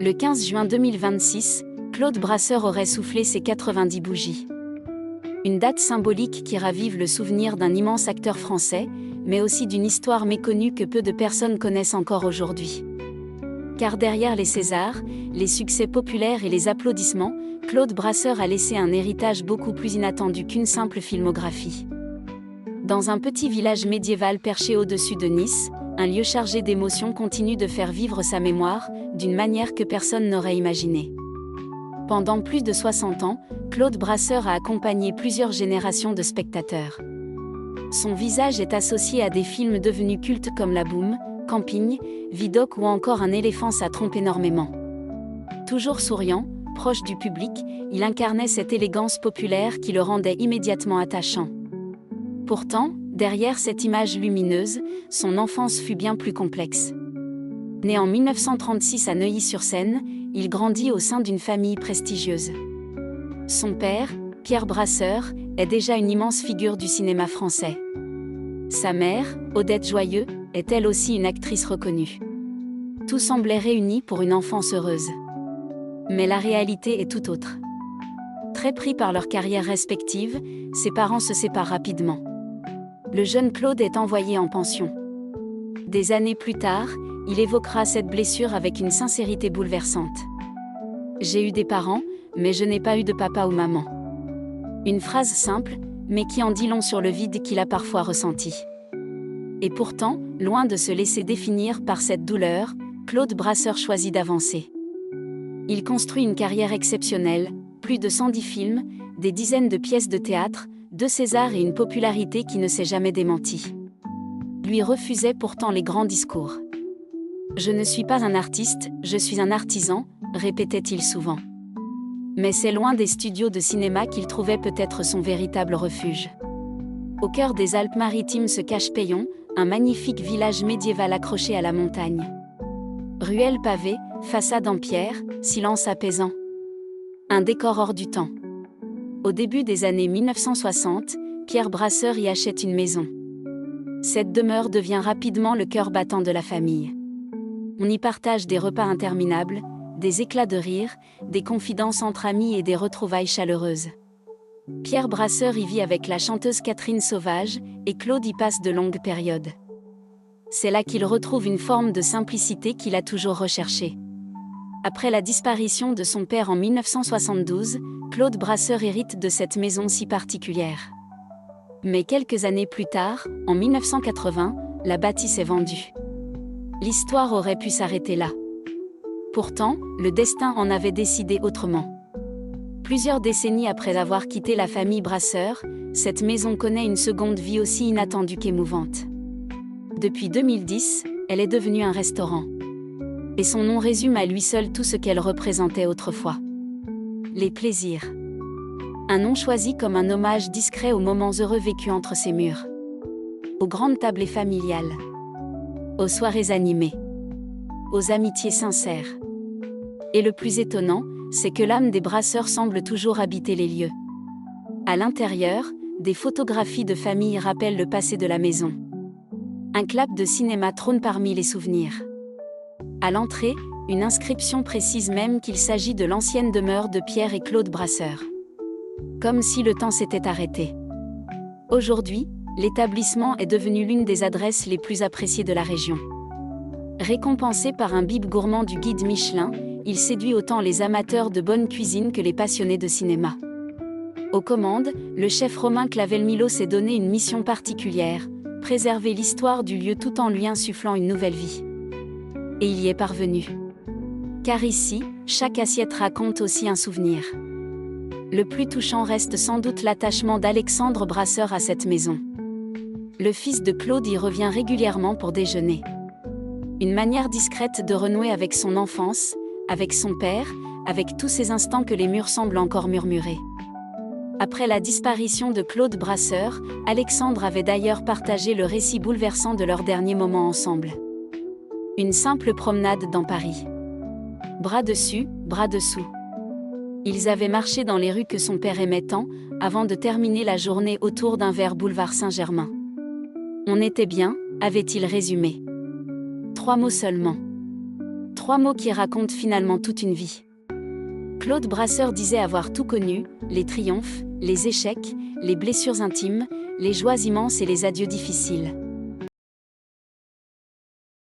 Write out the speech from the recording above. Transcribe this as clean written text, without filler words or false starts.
Le 15 juin 2026, Claude Brasseur aurait soufflé ses 90 bougies. Une date symbolique qui ravive le souvenir d'un immense acteur français, mais aussi d'une histoire méconnue que peu de personnes connaissent encore aujourd'hui. Car derrière les Césars, les succès populaires et les applaudissements, Claude Brasseur a laissé un héritage beaucoup plus inattendu qu'une simple filmographie. Dans un petit village médiéval perché au-dessus de Nice, un lieu chargé d'émotions continue de faire vivre sa mémoire, d'une manière que personne n'aurait imaginée. Pendant plus de 60 ans, Claude Brasseur a accompagné plusieurs générations de spectateurs. Son visage est associé à des films devenus cultes comme La Boum, Camping, Vidocq ou encore Un éléphant ça trompe énormément. Toujours souriant, proche du public, il incarnait cette élégance populaire qui le rendait immédiatement attachant. Pourtant, derrière cette image lumineuse, son enfance fut bien plus complexe. Né en 1936 à Neuilly-sur-Seine, il grandit au sein d'une famille prestigieuse. Son père, Pierre Brasseur, est déjà une immense figure du cinéma français. Sa mère, Odette Joyeux, est elle aussi une actrice reconnue. Tout semblait réuni pour une enfance heureuse. Mais la réalité est tout autre. Très pris par leurs carrières respectives, ses parents se séparent rapidement. Le jeune Claude est envoyé en pension. Des années plus tard, il évoquera cette blessure avec une sincérité bouleversante. « J'ai eu des parents, mais je n'ai pas eu de papa ou maman. » Une phrase simple, mais qui en dit long sur le vide qu'il a parfois ressenti. Et pourtant, loin de se laisser définir par cette douleur, Claude Brasseur choisit d'avancer. Il construit une carrière exceptionnelle, plus de 110 films, des dizaines de pièces de théâtre, 2 Césars et une popularité qui ne s'est jamais démentie. Lui refusait pourtant les grands discours. « Je ne suis pas un artiste, je suis un artisan », répétait-il souvent. Mais c'est loin des studios de cinéma qu'il trouvait peut-être son véritable refuge. Au cœur des Alpes-Maritimes se cache Payon, un magnifique village médiéval accroché à la montagne. Ruelles pavées, façades en pierre, silence apaisant. Un décor hors du temps. Au début des années 1960, Pierre Brasseur y achète une maison. Cette demeure devient rapidement le cœur battant de la famille. On y partage des repas interminables, des éclats de rire, des confidences entre amis et des retrouvailles chaleureuses. Pierre Brasseur y vit avec la chanteuse Catherine Sauvage, et Claude y passe de longues périodes. C'est là qu'il retrouve une forme de simplicité qu'il a toujours recherchée. Après la disparition de son père en 1972, Claude Brasseur hérite de cette maison si particulière. Mais quelques années plus tard, en 1980, la bâtisse est vendue. L'histoire aurait pu s'arrêter là. Pourtant, le destin en avait décidé autrement. Plusieurs décennies après avoir quitté la famille Brasseur, cette maison connaît une seconde vie aussi inattendue qu'émouvante. Depuis 2010, elle est devenue un restaurant. Et son nom résume à lui seul tout ce qu'elle représentait autrefois. Les plaisirs. Un nom choisi comme un hommage discret aux moments heureux vécus entre ses murs. Aux grandes tablées familiales. Aux soirées animées. Aux amitiés sincères. Et le plus étonnant, c'est que l'âme des Brasseurs semble toujours habiter les lieux. À l'intérieur, des photographies de famille rappellent le passé de la maison. Un clap de cinéma trône parmi les souvenirs. À l'entrée, une inscription précise même qu'il s'agit de l'ancienne demeure de Pierre et Claude Brasseur. Comme si le temps s'était arrêté. Aujourd'hui, l'établissement est devenu l'une des adresses les plus appréciées de la région. Récompensé par un bib gourmand du guide Michelin, il séduit autant les amateurs de bonne cuisine que les passionnés de cinéma. Aux commandes, le chef Romain Clavel-Milo s'est donné une mission particulière, préserver l'histoire du lieu tout en lui insufflant une nouvelle vie. Et il y est parvenu. Car ici, chaque assiette raconte aussi un souvenir. Le plus touchant reste sans doute l'attachement d'Alexandre Brasseur à cette maison. Le fils de Claude y revient régulièrement pour déjeuner. Une manière discrète de renouer avec son enfance, avec son père, avec tous ces instants que les murs semblent encore murmurer. Après la disparition de Claude Brasseur, Alexandre avait d'ailleurs partagé le récit bouleversant de leurs derniers moments ensemble. Une simple promenade dans Paris. Bras dessus, bras dessous. Ils avaient marché dans les rues que son père aimait tant, avant de terminer la journée autour d'un verre boulevard Saint-Germain. On était bien, avait-il résumé. 3 mots seulement. 3 mots qui racontent finalement toute une vie. Claude Brasseur disait avoir tout connu, les triomphes, les échecs, les blessures intimes, les joies immenses et les adieux difficiles.